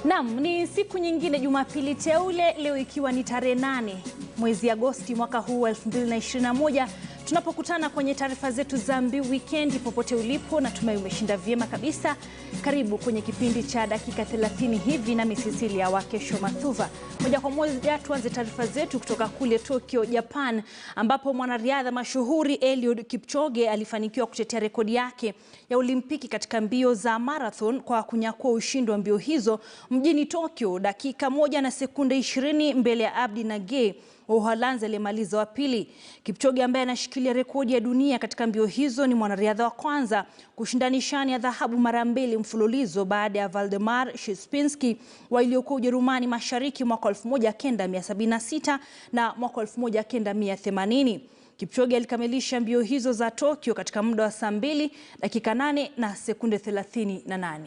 Naam, ni siku nyingine Jumapili teule, leo ikiwa ni tarehe 8 mwezi Agosti mwaka huu 2021, tunapokutana kwenye taarifa zetu za mbio weekend. Popote ulipo, natumai umeshinda vyema kabisa. Karibu kwenye kipindi cha dakika 30 hivi na Cecilia wake Shomathuva. Moja kwa moja tuanze taarifa zetu kutoka kule Tokyo, Japan, ambapo mwanariadha mashuhuri Eliud Kipchoge alifanikiwa kutetea rekodi yake ya Olimpiki katika mbio za marathon kwa kunyakua ushindi wa mbio hizo mjini Tokyo, dakika 1 na sekunde 20 mbele ya Abdi Nage wa Uholanzi aliyemaliza wa pili. Kipchoge ambaye anashikilia rekodi ya dunia katika mbio hizo ni mwanariadha wa kwanza kushinda nishani ya dhahabu mara 2 mfululizo baada ya Waldemar Szczypiński wa iliyokuwa Ujerumani Mashariki mwaka 1976 na mwaka 1980. Kipchoge alikamilisha mbio hizo za Tokyo katika muda wa saa 2 dakika 8 na sekunde 38.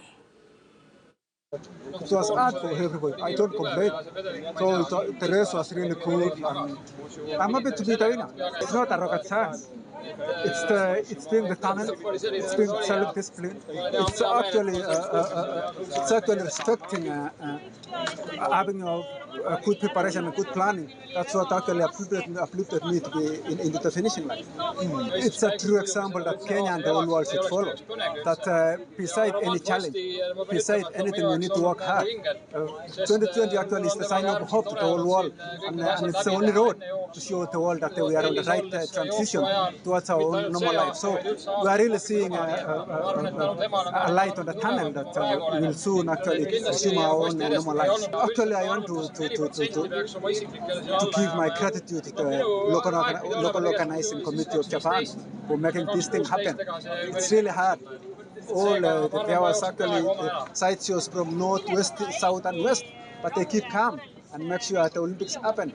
It was hard for everybody. I don't complain. So the race was really cool. And I'm happy to be the winner. It's not a rocket science. It's being determined. It's being self-discipline. It's actually respecting having a good preparation and good planning. That's what actually uplifted me to be into the finishing line. It's a true example that Kenya and the whole world should follow. That beside any challenge, beside anything, we need to work hard. 2020 actually is the sign of hope to the whole world, and it's the only road to show the world that we are on the right transition towards our own normal life. So we are really seeing a light on the tunnel that we will soon actually resume our own normal lives. Actually, I want to give my gratitude to the local organizing committee of Japan for making this thing happen. It's really hard. There was actually side shows from north, west, south, and west, but they keep calm and make sure the Olympics happen.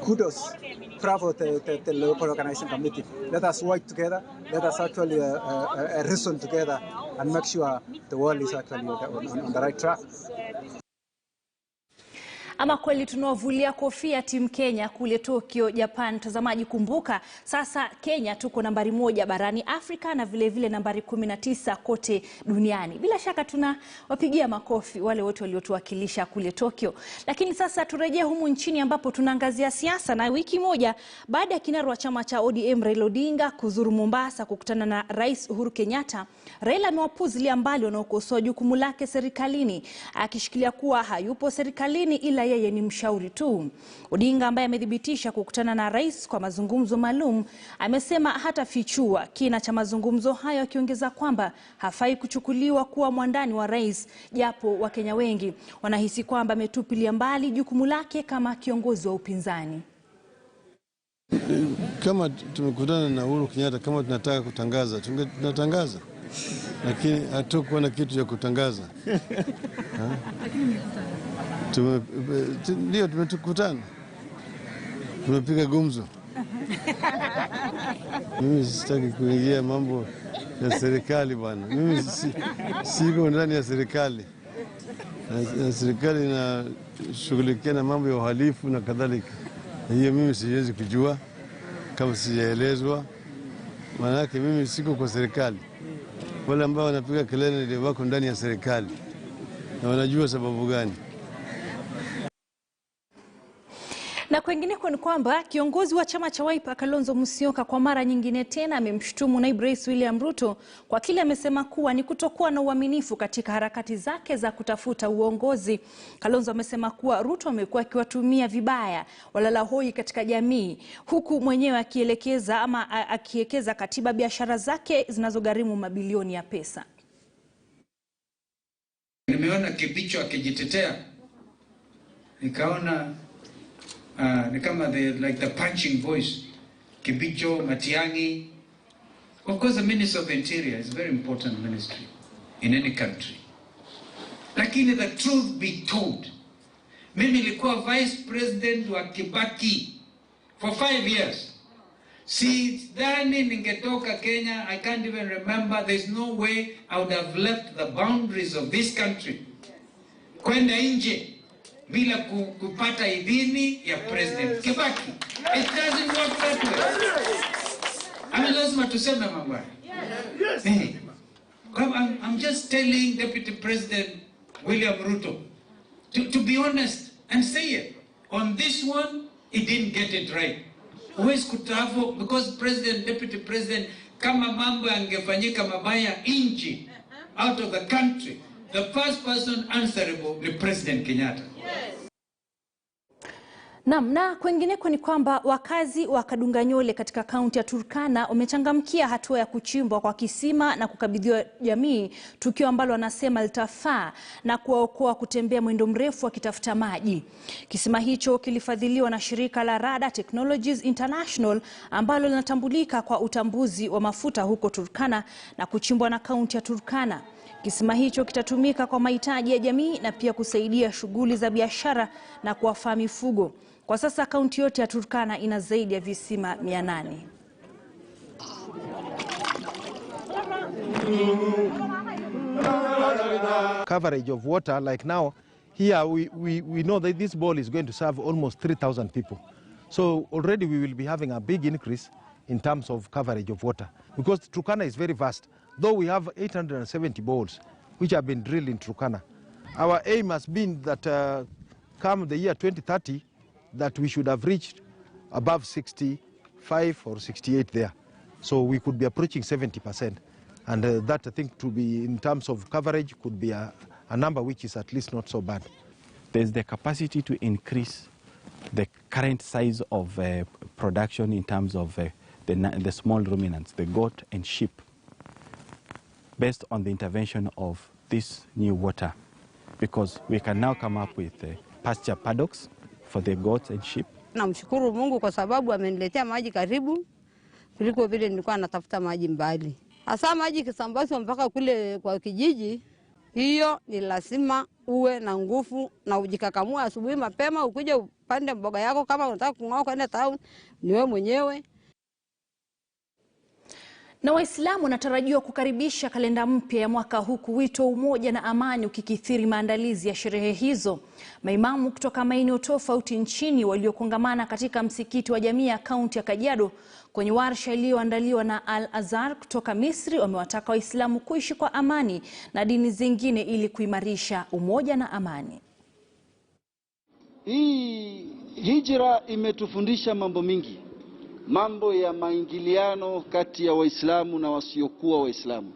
Kudos, bravo the local organizing committee. Let us work together. Let us actually reason together and make sure the world is actually on the right track. Ama kweli tunawavulia kofia timu Kenya kule Tokyo, Japan. Mtazamaji, kumbuka sasa Kenya tuko nambari 1 barani Afrika na vile vile nambari 19 kote duniani. Bila shaka tunawapigia makofi wale wote waliotuwakilisha kule Tokyo. Lakini sasa turejee humu nchini ambapo tunaangazia siasa, na wiki moja baada ya kinara wa chama cha ODM Raila Odinga kuzuru Mombasa kukutana na Rais Uhuru Kenyatta, Raila amewapuzilia mbali wanaokosoa jukumu lake serikalini, akishikilia kuwa hayupo serikalini ila yeye ni mshauri tu. Odinga ambaye amedhibitisha kukutana na rais kwa mazungumzo maalum, amesema hatafichua kina cha mazungumzo hayo, akiongeza kwamba hafai kuchukuliwa kuwa mwandani wa rais, japo Wakenya wengi wanahisi kwamba ametupilia mbali jukumu lake kama kiongozi wa upinzani. Kama tumekutana na Uhuru Kenyatta, kama tunataka kutangaza, tunatangaza. Lakini hatakuwa na kitu cha kutangaza. Ndio tumekutana. Tumepiga gumzo. Mimi sitaki kuingia mambo ya serikali bwana. Mimi siko ndani ya serikali. Na serikali inashughulikia na mambo ya uhalifu na kadhalika. Hiyo mimi siwezi kujua kama sijaelezwa. Maana yake mimi siko kwa serikali. Wale ambao wanapiga kelele ndio wako ndani ya serikali. Na wanajua sababu gani. Na kwingineko ni kwamba kiongozi wa chama cha Wiper Kalonzo Musyoka kwa mara nyingine tena amemshutumu naibu rais William Ruto kwa kile amesema kuwa ni kutokuwa na uaminifu katika harakati zake za kutafuta uongozi. Kalonzo amesema kuwa Ruto amekuwa akiwatumia vibaya walala hoi katika jamii, huku mwenyewe akiwekeza katiba biashara zake zinazogharimu mabilioni ya pesa. Nimeona Kibicho akijitetea, nikaona ni kama the punching voice. Kibicho, Matiang'i. Of course, the Minister of the Interior is a very important ministry in any country. Lakini the truth be told, mimi nilikuwa vice president wa Kibaki for 5 years. Sidhani ningetoka Kenya. I can't even remember. There's no way I would have left the boundaries of this country kwenda nje bila kupata idhini ya President Kibaki. It doesn't work that way. Lazima tuseme mambo haya. I'm just telling Deputy President William Ruto to be honest and say it. On this one, he didn't get it right. Huwezi kutavo, because president, deputy president, kama mambo yangefanyika mabaya nchi, out of the country, the first person answerable ni President Kenyatta. Na kwengineko ni kwamba wakazi wa Kadunganyole katika kaunti ya Turkana wamechangamkia hatua ya kuchimbwa kwa kisima na kukabidhiwa jamii, tukio ambalo wanasema litafaa na kuwaokoa kutembea mwendo mrefu wakitafuta maji. Kisima hicho kilifadhiliwa na shirika la Rada Technologies International ambalo linatambulika kwa utambuzi wa mafuta huko Turkana na kuchimbwa na kaunti ya Turkana. Kisima hicho kitatumika kwa mahitaji ya jamii na pia kusaidia shughuli za biashara na kuwafaa mifugo. Kwa sasa kaunti yote ya Turkana ina zaidi ya visima 800. Coverage of water, like now, here we know that this bowl is going to serve almost 3,000 people. So already we will be having a big increase in terms of coverage of water. Because Turkana is very vast. Though we have 870 bowls which have been drilled in Turkana. Our aim has been that come the year 2030, that we should have reached above 65 or 68 there. So we could be approaching 70%. And that, I think, to be in terms of coverage could be a number which is at least not so bad. There's the capacity to increase the current size of production in terms of the small ruminants, the goat and sheep, based on the intervention of this new water, because we can now come up with pasture paddocks for the goats and sheep. Namshukuru Mungu kwa sababu ameniletea maji karibu kuliko vile nilikuwa natafuta maji mbali. Hasa maji kisambazwa mpaka kule kwa kijiji, hiyo ni lazima uwe na nguvu na ujikakamua asubuhi mapema ukuje upande mboga yako. Kama unataka kung'oa kwenda town ni wewe mwenyewe. Na Waislamu wanatarajiwa kukaribisha kalenda mpya ya mwaka, huku wito umoja na amani ukikithiri maandalizi ya sherehe hizo. Maimamu kutoka maeneo tofauti nchini waliokongamana katika msikiti wa jamii ya kaunti ya Kajiado kwenye warsha iliyoandaliwa na Al-Azhar kutoka Misri wamewataka Waislamu kuishi kwa amani na dini zingine ili kuimarisha umoja na amani. Hii hijra imetufundisha mambo mingi. Mambo ya maingiliano kati ya Waislamu na wasiokuwa Waislamu.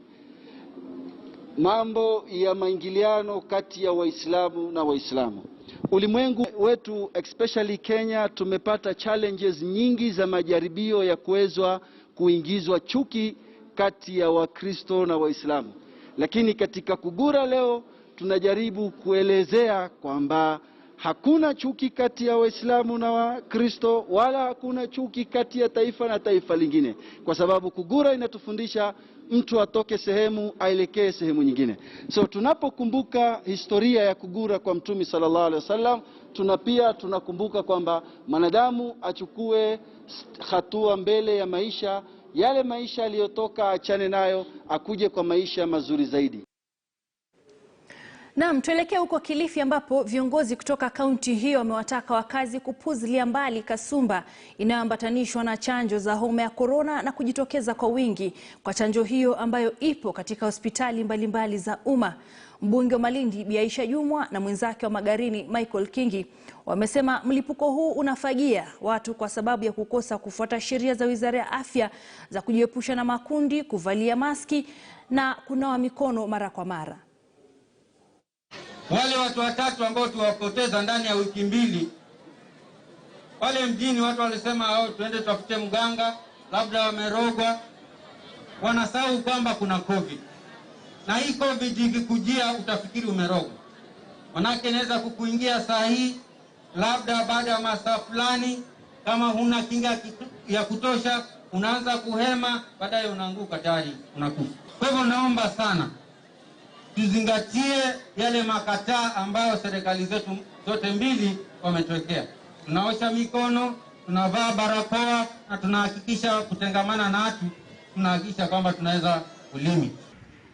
Mambo ya maingiliano kati ya Waislamu na Waislamu. Ulimwengu wetu, especially Kenya, tumepata challenges nyingi za majaribio ya kuwezwa kuingizwa chuki kati ya Wakristo na Waislamu. Lakini katika Kugura leo tunajaribu kuelezea kwamba hakuna chuki kati ya Waislamu na Wakristo, wala hakuna chuki kati ya taifa na taifa lingine. Kwa sababu Kugura inatufundisha mtu atoke sehemu aelekee sehemu nyingine. So tunapokumbuka historia ya Kugura kwa Mtume sallallahu alaihi wasallam, tunakumbuka kwamba mwanadamu achukue hatua mbele ya maisha, yale maisha aliyotoka achane nayo, akuje kwa maisha mazuri zaidi. Naam, tuelekea huko Kilifi ambapo viongozi kutoka kaunti hiyo wamewataka wakazi kupuzilia mbali kasumba inayoambatanishwa na chanjo za homa ya korona na kujitokeza kwa wingi kwa chanjo hiyo ambayo ipo katika hospitali mbalimbali za umma. Mbunge wa Malindi Bi Aisha Jumwa na mwenzake wa Magarini Michael Kingi wamesema mlipuko huu unafagia watu kwa sababu ya kukosa kufuata sheria za Wizara ya Afya za kujiepusha na makundi, kuvalia maski na kunawa mikono mara kwa mara. Wale watu watatu ambao tuwapoteza ndani ya wiki mbili, wale mjini watu walisema tuende tafute mganga, labda wamerogwa. Wanasahau kwamba kuna COVID. Na hii COVID ikikujia utafikiri umerogwa. Manake inaweza kukuingia saa hii, labda baada ya masaa fulani, kama huna kinga ya kutosha, unaanza kuhema, baadaye unaanguka tayari unakufa. Kwa hivyo naomba sana tuzingatie yale makataa ambayo serikali zetu zote mbili wametuwekea. Tunaosha mikono, tunavaa barakoa na tunahakikisha kutengamana na watu, tunahakikisha kwamba tunaweza kulimi.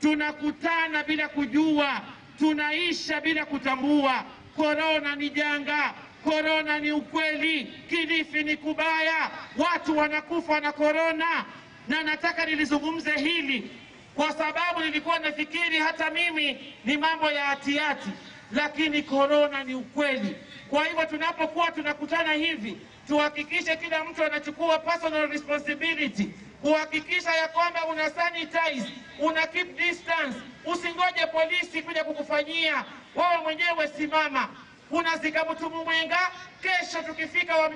Tunakutana bila kujua, tunaisha bila kutambua. Korona ni janga, korona ni ukweli, Kilifi ni kubaya, watu wanakufa na korona. Na nataka nilizungumze hili kwa sababu nilikuwa nafikiri hata mimi ni mambo ya hatihati. lakini korona ni ukweli. Kwa hivyo tunapokuwa tunakutana hivi, tuhakikishe kila mtu anachukua personal responsibility, kuhakikisha ya kwamba una sanitize, una keep distance, usingoje polisi kuja kukufanyia, wewe mwenyewe simama. Unazika mtu mwenga, kesho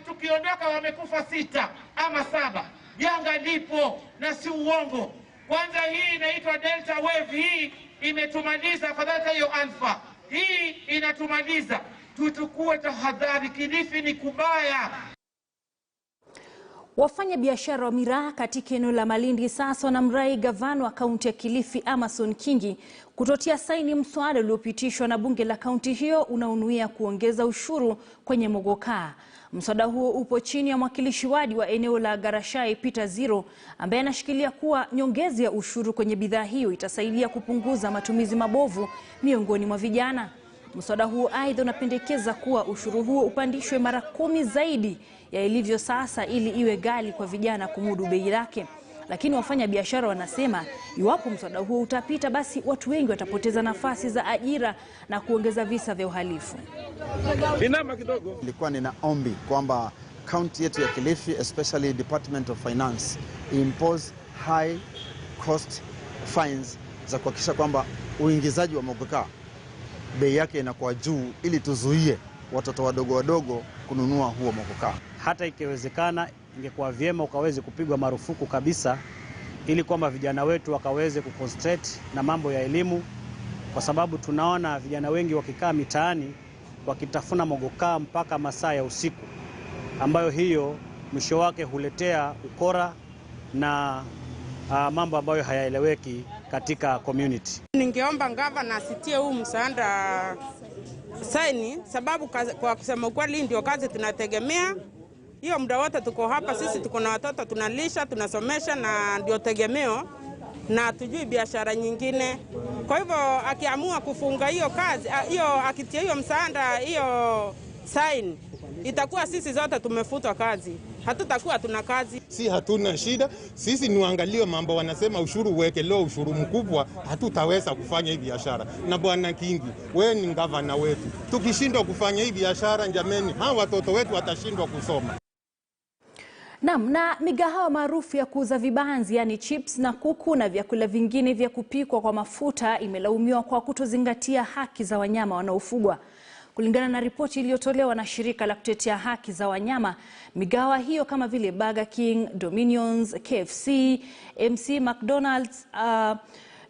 tukiondoka wamekufa 6 ama 7. Janga lipo na si uongo. Kwanza hii inaitwa Delta wave, hii imetumaliza, afadhali hiyo Alpha. Hii inatumaliza. Tuchukue tahadhari, Kilifi ni kubaya. Wafanya biashara wa miraa katika eneo la Malindi sasa wanamrai gavana wa kaunti ya Kilifi Amason Kingi kutotia saini mswada uliopitishwa na bunge la kaunti hiyo unaonuia kuongeza ushuru kwenye mogokaa. Mswada huo upo chini ya mwakilishi wadi wa eneo la Garashai Peter Ziro, ambaye anashikilia kuwa nyongeza ya ushuru kwenye bidhaa hiyo itasaidia kupunguza matumizi mabovu miongoni mwa vijana. Mswada huo aidha unapendekeza kuwa ushuru huo upandishwe mara 10 zaidi ya ilivyo sasa ili iwe ghali kwa vijana kumudu bei lake. Lakini wafanya biashara wanasema iwapo mswada huo utapita, basi watu wengi watapoteza nafasi za ajira na kuongeza visa vya uhalifu. Nilikuwa nina ombi kwamba county yetu ya Kilifi, especially Department of Finance, impose high cost fines za kuhakikisha kwamba uingizaji wa mogokaa bei yake inakuwa juu, ili tuzuie watoto wadogo kununua huo mogokaa. Hata ikiwezekana ingekuwa vyema ukaweze kupigwa marufuku kabisa, ili kwamba vijana wetu wakaweze kuconcentrate na mambo ya elimu, kwa sababu tunaona vijana wengi wakikaa mitaani wakitafuna mogokaa mpaka masaa ya usiku, ambayo hiyo mwisho wake huletea ukora na mambo ambayo hayaeleweki katika community. Ningeomba gavana asitie huu msaada saini, sababu kwa kusema ukweli ndio kazi tunategemea. Hiyo muda wote tuko hapa, sisi tuko na watoto tunalisha, tunasomesha, na ndio tegemeo, na tujui biashara nyingine. Kwa hivyo akiamua kufunga hiyo kazi, hiyo akitia hiyo msaada, hiyo saini, itakuwa sisi zote tumefutwa kazi. Hatutakuwa tuna kazi. Si hatuna shida, sisi niangalie mambo wanasema ushuru uwekelewe ushuru mkubwa, hatutaweza kufanya hii biashara. Na Bwana Kingi, wewe ni gavana wetu. Tukishindwa kufanya hii biashara, jameni, hawa watoto wetu watashindwa kusoma. Na migahawa maarufu ya kuuza vibanzi, yani chips na kuku na vyakula vingine vya kupikwa kwa mafuta imelaumiwa kwa kutozingatia haki za wanyama wanaofugwa. Kulingana na ripoti iliyotolewa na shirika la kutetea haki za wanyama, migahawa hiyo kama vile Burger King, Dominions, KFC, MC McDonald's,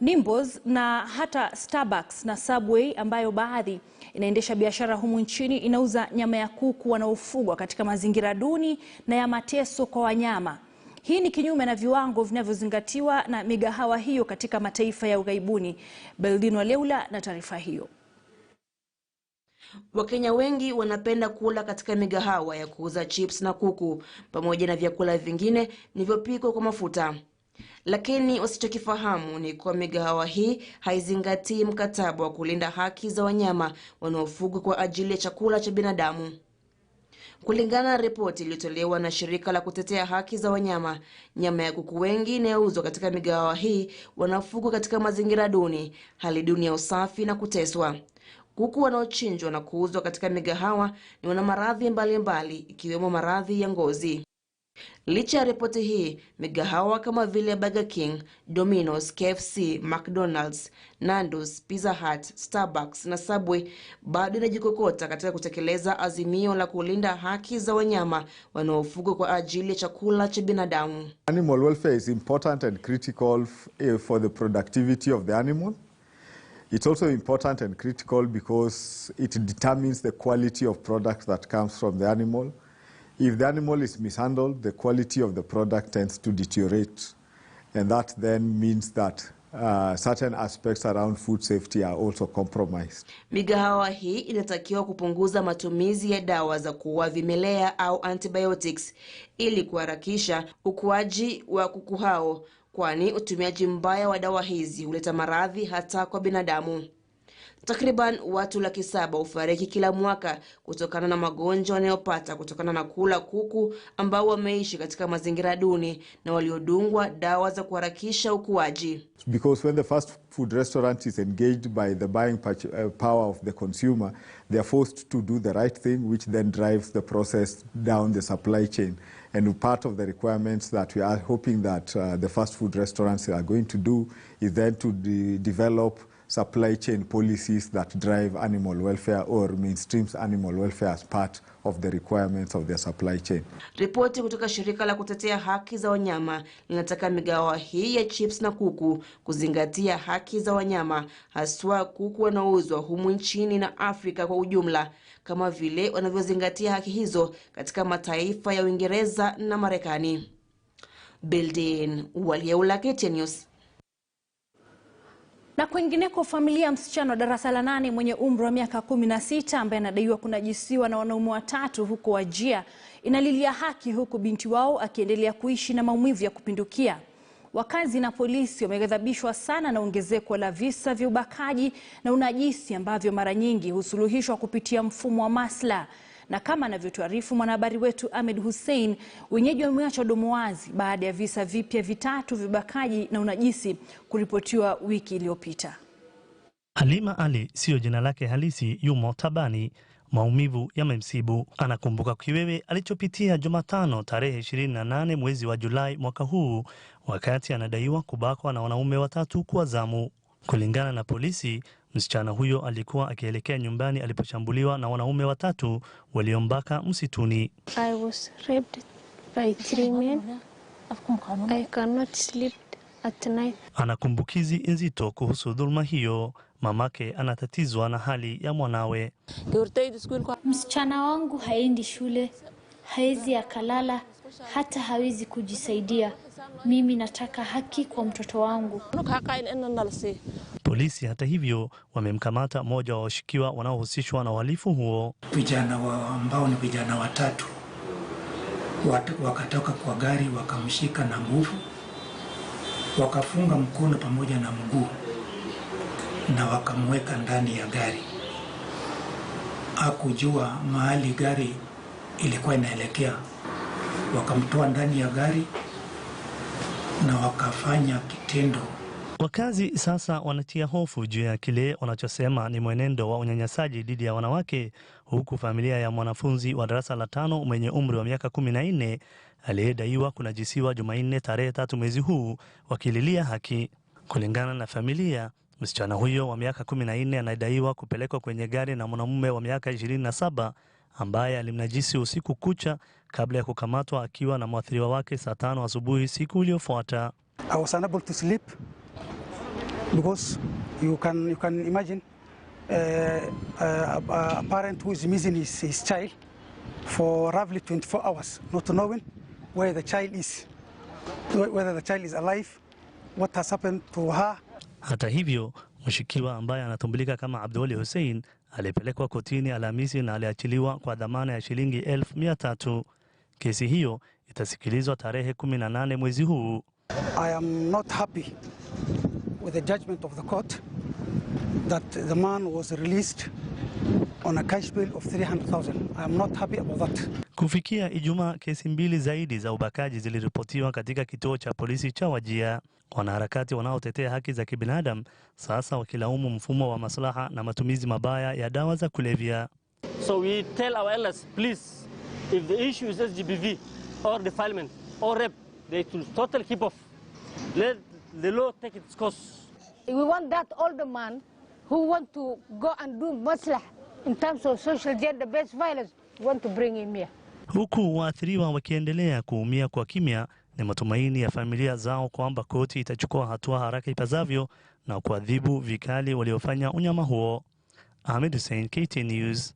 Nimbos na hata Starbucks na Subway, ambayo baadhi inaendesha biashara humu nchini, inauza nyama ya kuku wanaofugwa katika mazingira duni na ya mateso kwa wanyama. Hii ni kinyume na viwango vinavyozingatiwa na migahawa hiyo katika mataifa ya ughaibuni. Beldino Leula na taarifa hiyo. Wakenya wengi wanapenda kula katika migahawa ya kuuza chips na kuku pamoja na vyakula vingine vilivyopikwa kwa mafuta. Lakini wasichokifahamu ni kwa migahawa hii haizingatii mkataba wa kulinda haki za wanyama wanaofugwa kwa ajili ya chakula cha binadamu. Kulingana na ripoti iliyotolewa na shirika la kutetea haki za wanyama, nyama ya kuku wengi inayouzwa katika migahawa hii wanafugwa katika mazingira duni, hali duni ya usafi na kuteswa. Kuku wanaochinjwa na kuuzwa katika migahawa ni wana maradhi mbalimbali, ikiwemo maradhi ya ngozi. Licha ya ripoti hii, migahawa kama vile Burger King, Domino's, KFC, McDonald's, Nando's, Pizza Hut, Starbucks na Subway bado inajikokota katika kutekeleza azimio la kulinda haki za wanyama wanaofugwa kwa ajili ya chakula cha binadamu. Animal welfare is important and critical for the productivity of the animal. It's also important and critical because it determines the quality of product that comes from the animal. If the animal is mishandled, the quality of the product tends to deteriorate. And that then means that certain aspects around food safety are also compromised. Migahawa hii inatakiwa kupunguza matumizi ya dawa za kuua vimelea au antibiotics ili kuharakisha ukuaji wa kuku hao, kwani utumiaji mbaya wa dawa hizi huleta maradhi hata kwa binadamu. Takriban watu 700,000 hufariki kila mwaka kutokana na magonjwa wanayopata kutokana na kula kuku ambao wameishi katika mazingira duni na waliodungwa dawa za kuharakisha ukuaji. Because when the fast food restaurant is engaged by the buying power of the consumer, they are forced to do the right thing, which then drives the process down the supply chain. And part of the requirements that we are hoping that the fast food restaurants are going to do is then to develop supply chain policies that drive animal welfare or mainstreams animal welfare as part of the requirements of their supply chain. Ripoti kutoka shirika la kutetea haki za wanyama linataka migahawa hii ya chips na kuku kuzingatia haki za wanyama, haswa kuku wanaouzwa humu nchini na Afrika kwa ujumla, kama vile wanavyozingatia haki hizo katika mataifa ya Uingereza na Marekani. Building Waliaula, KTN News. Na kwingineko, familia ya msichana wa darasa la 8 mwenye umri wa miaka 16 ambaye anadaiwa kunajisiwa na wanaume 3 huko Wajir inalilia haki, huku binti wao akiendelea kuishi na maumivu ya kupindukia. Wakazi na polisi wameghadhabishwa sana na ongezeko la visa vya ubakaji na unajisi ambavyo mara nyingi husuluhishwa kupitia mfumo wa maslaha. Na kama anavyotuarifu mwanahabari wetu Ahmed Hussein, wenyeji wameacha domo wazi baada ya visa vipya 3 vya ubakaji na unajisi kuripotiwa wiki iliyopita. Halima Ali sio jina lake halisi, yumo tabani. Maumivu yamemsibu. Anakumbuka kiwewe alichopitia Jumatano tarehe 28 mwezi wa Julai mwaka huu, wakati anadaiwa kubakwa na wanaume 3 kwa zamu. Kulingana na polisi, msichana huyo alikuwa akielekea nyumbani aliposhambuliwa na wanaume 3 waliombaka msituni. I was raped by 3 men. I cannot sleep at night. Anakumbukizi nzito kuhusu dhulma hiyo. Mamake anatatizwa na hali ya mwanawe. Msichana wangu haendi shule, haezi akalala, hata hawezi kujisaidia. Mimi nataka haki kwa mtoto wangu. Polisi hata hivyo wamemkamata mmoja wa washukiwa wanaohusishwa na uhalifu huo. Vijana ambao ni vijana 3 wakatoka kwa gari, wakamshika na nguvu, wakafunga mkono pamoja na mguu na wakamweka ndani ya gari. Hakujua mahali gari ilikuwa inaelekea. Wakamtoa ndani ya gari na wakafanya kitendo. Wakazi sasa wanatia hofu juu ya kile wanachosema ni mwenendo wa unyanyasaji dhidi ya wanawake, huku familia ya mwanafunzi wa darasa la 5 mwenye umri wa miaka 14 aliyedaiwa kunajisiwa Jumanne tarehe 3 mwezi huu wakililia haki. Kulingana na familia, msichana huyo wa miaka 14 anadaiwa kupelekwa kwenye gari na mwanamume wa miaka 27 ambaye alimnajisi usiku kucha kabla ya kukamatwa akiwa na mwathiriwa wake saa 5 asubuhi siku iliyofuata. I was unable to sleep because you can imagine a parent who is missing his child for roughly 24 hours, not knowing where the child is, whether the child is alive, what has happened to her. Hata hivyo, mshukiwa ambaye anatambulika kama Abdul Hussein alipelekwa kotini Alhamisi na aliachiliwa kwa dhamana ya shilingi 1,300. Kesi hiyo itasikilizwa tarehe 18 mwezi huu. I am not happy with the judgment of the court that the man was released on a cash bail of 300,000. I am not happy about that. Kufikia Ijumaa, kesi 2 zaidi za ubakaji ziliripotiwa katika kituo cha polisi cha Wajir. Wanaharakati wanaotetea haki za kibinadamu sasa wakilaumu mfumo wa maslaha na matumizi mabaya ya dawa za kulevya. So we tell our elders, please, if the issue is SGBV or defilement or rape, they should totally keep off. Let the law take its course. We want that older man who want to go and do maslah in terms of social gender-based violence, we want to bring him here. Huku waathiriwa wakiendelea kuumia kwa kimya, ni matumaini ya familia zao kwamba koti itachukua hatua haraka ipasavyo na kuadhibu vikali waliofanya unyama huo. Ahmed Hussein, KTN News.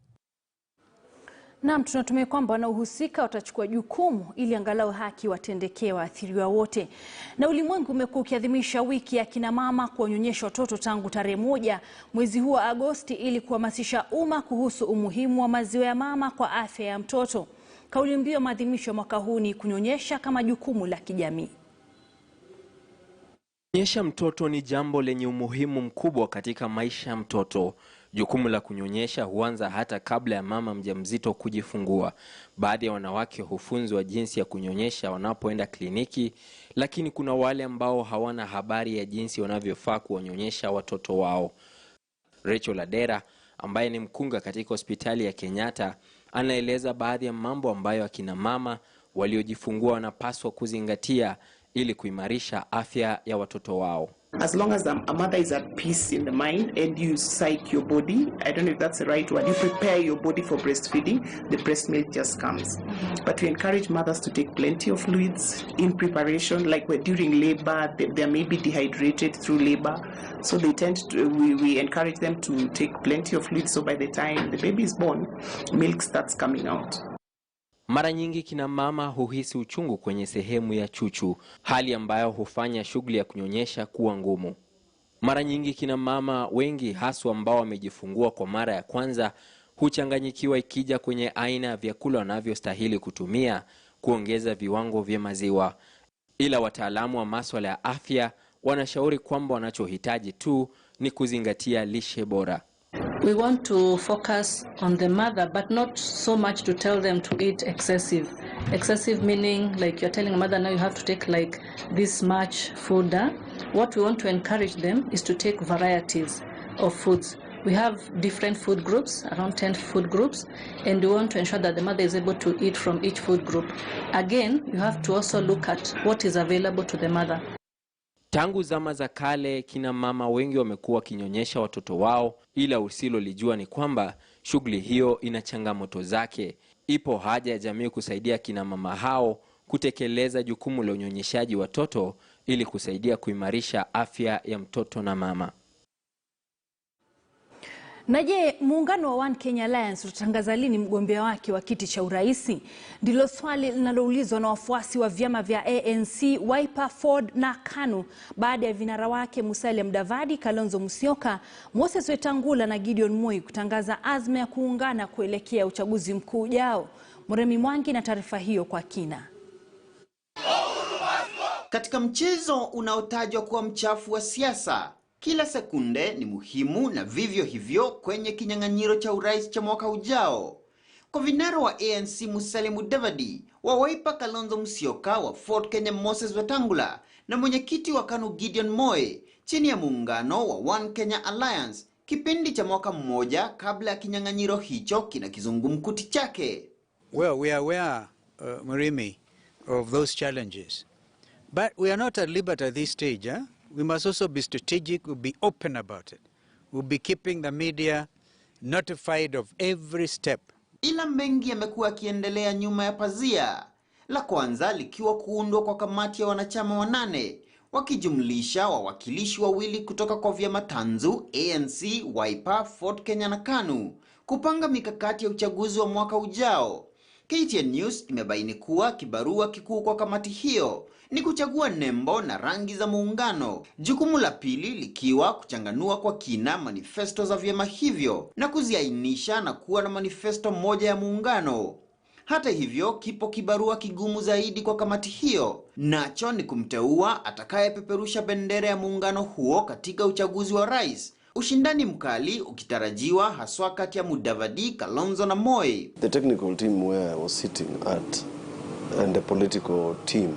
Naam, tunatumai kwamba wanaohusika watachukua jukumu ili angalau haki watendekee waathiriwa wote. Na ulimwengu umekuwa ukiadhimisha wiki ya kina mama kuwanyonyesha watoto tangu tarehe 1 mwezi huu wa Agosti ili kuhamasisha umma kuhusu umuhimu wa maziwa ya mama kwa afya ya mtoto. Kauli mbiu ya maadhimisho mwaka huu ni kunyonyesha kama jukumu la kijamii. Kunyonyesha mtoto ni jambo lenye umuhimu mkubwa katika maisha ya mtoto. Jukumu la kunyonyesha huanza hata kabla ya mama mjamzito kujifungua. Baadhi ya wanawake hufunzwa jinsi ya kunyonyesha wanapoenda kliniki, lakini kuna wale ambao hawana habari ya jinsi wanavyofaa kuwanyonyesha watoto wao. Rachel Adera, ambaye ni mkunga katika hospitali ya Kenyatta, anaeleza baadhi ya mambo ambayo akina mama waliojifungua wanapaswa kuzingatia ili kuimarisha afya ya watoto wao. As long as a mother is at peace in the mind and you psych your body, I don't know if that's the right word, you prepare your body for breastfeeding, the breast milk just comes. But we encourage mothers to take plenty of fluids in preparation, like during labor, they may be dehydrated through labor. So they tend to, we encourage them to take plenty of fluids, so by the time the baby is born, milk starts coming out. Mara nyingi kina mama huhisi uchungu kwenye sehemu ya chuchu, hali ambayo hufanya shughuli ya kunyonyesha kuwa ngumu. Mara nyingi kina mama wengi haswa ambao wamejifungua kwa mara ya kwanza huchanganyikiwa ikija kwenye aina ya vyakula wanavyostahili kutumia kuongeza viwango vya maziwa. Ila wataalamu wa masuala ya afya wanashauri kwamba wanachohitaji tu ni kuzingatia lishe bora. We want to focus on the mother, but not so much to tell them to eat excessive. Excessive meaning like you're telling a mother now you have to take like this much food. What we want to encourage them is to take varieties of foods. We have different food groups, around 10 food groups, and we want to ensure that the mother is able to eat from each food group. Again, you have to also look at what is available to the mother. Tangu zama za kale kina mama wengi wamekuwa kinyonyesha watoto wao, ila usilolijua ni kwamba shughuli hiyo ina changamoto zake. Ipo haja ya jamii kusaidia kina mama hao kutekeleza jukumu la unyonyeshaji watoto ili kusaidia kuimarisha afya ya mtoto na mama. Na je, muungano wa One Kenya Alliance utatangaza lini mgombea wake wa kiti cha uraisi? Ndilo swali linaloulizwa na wafuasi wa vyama vya ANC, Wiper, Ford na KANU baada ya vinara wake Musalia Mudavadi, Kalonzo Musyoka, Moses Wetangula na Gideon Moi kutangaza azma ya kuungana kuelekea uchaguzi mkuu ujao. Muremi Mwangi na taarifa hiyo kwa kina. Katika mchezo unaotajwa kuwa mchafu wa siasa, kila sekunde ni muhimu na vivyo hivyo kwenye kinyang'anyiro cha urais cha mwaka ujao. Kwa vinara wa ANC Musalia Mudavadi, wa Wiper Kalonzo Musyoka, wa Ford Kenya Moses Wetangula na mwenyekiti wa KANU Gideon Moi, chini ya muungano wa One Kenya Alliance, kipindi cha mwaka mmoja kabla ya kinyang'anyiro hicho kina kizungumkuti chake. Well, we are aware, Murimi, of those challenges. But we are not at liberty at this stage. We must also be strategic, we'll be open about it. We'll be keeping the media notified of every step. Ila mengi yamekuwa yakiendelea nyuma ya pazia. La kwanza likiwa kuundwa kwa kamati ya wanachama 8, wakijumlisha wawakilishi wawili kutoka kwa vyama tanzu, ANC, Wiper, Ford Kenya na KANU, kupanga mikakati ya uchaguzi wa mwaka ujao. KTN News imebaini kuwa kibarua kikuu kwa kamati hiyo ni kuchagua nembo na rangi za muungano. Jukumu la pili likiwa kuchanganua kwa kina manifesto za vyama hivyo na kuziainisha na kuwa na manifesto moja ya muungano. Hata hivyo, kipo kibarua kigumu zaidi kwa kamati hiyo, nacho ni kumteua atakayepeperusha bendera ya muungano huo katika uchaguzi wa rais. Ushindani mkali ukitarajiwa haswa kati ya Mudavadi, Kalonzo na Moi. The technical team where I was sitting at and the political team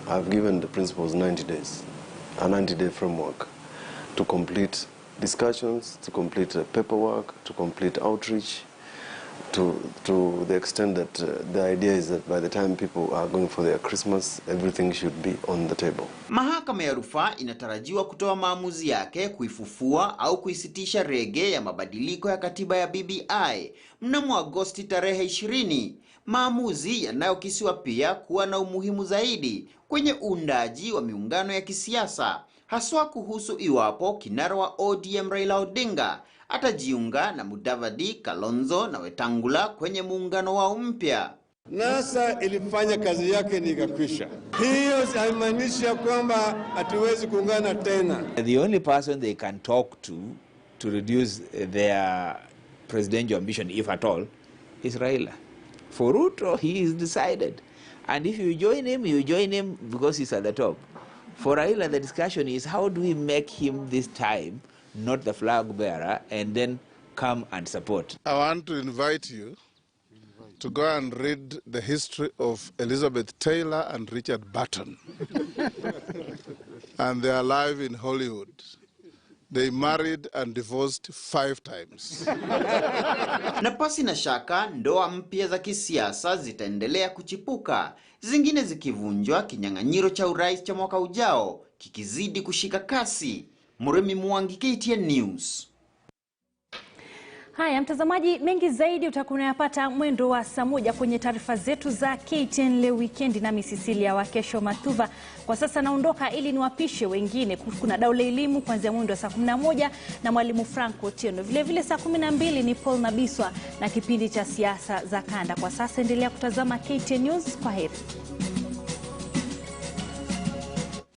have given the principals 90 days, a 90-day framework to complete discussions, to complete paperwork, to complete outreach, to the extent that the idea is that by the time people are going for their Christmas, everything should be on the table. Mahakama ya rufaa inatarajiwa kutoa maamuzi yake kuifufua au kuisitisha rege ya mabadiliko ya katiba ya BBI mnamo Agosti tarehe 20. Maamuzi yanayokisiwa pia kuwa na umuhimu zaidi kwenye uundaji wa miungano ya kisiasa, haswa kuhusu iwapo kinara wa ODM Raila Odinga atajiunga na Mudavadi, Kalonzo na Wetangula kwenye muungano wao mpya. NASA ilifanya kazi yake ni ikakwisha. Hiyo haimaanishi kwamba hatuwezi kuungana tena. The only person they can talk to reduce their presidential ambition, if at all, is Raila. For Ruto, he is decided. And if you join him because he's at the top. For Raila, the discussion is how do we make him this time not the flag bearer and then come and support. I want to invite you to go and read the history of Elizabeth Taylor and Richard Burton. And they are alive in Hollywood. They married and divorced 5 times. Na pasi na shaka, ndoa mpya za kisiasa zitaendelea kuchipuka, zingine zikivunjwa, kinyang'anyiro cha urais cha mwaka ujao kikizidi kushika kasi. Muremi Mwangi, KTN News. Haya mtazamaji, mengi zaidi utakunayapata mwendo wa saa 1 kwenye taarifa zetu za KTN leo weekend, na Cecilia wa Kesho Mathuva. Kwa sasa naondoka ili niwapishe wengine. Kuna Daula Elimu kuanzia mwendo wa saa 11 na mwalimu Franco Otieno. Vile vile saa 12 ni Paul Nabiswa na kipindi cha siasa za kanda. Kwa sasa endelea kutazama KTN News. Kwa heri.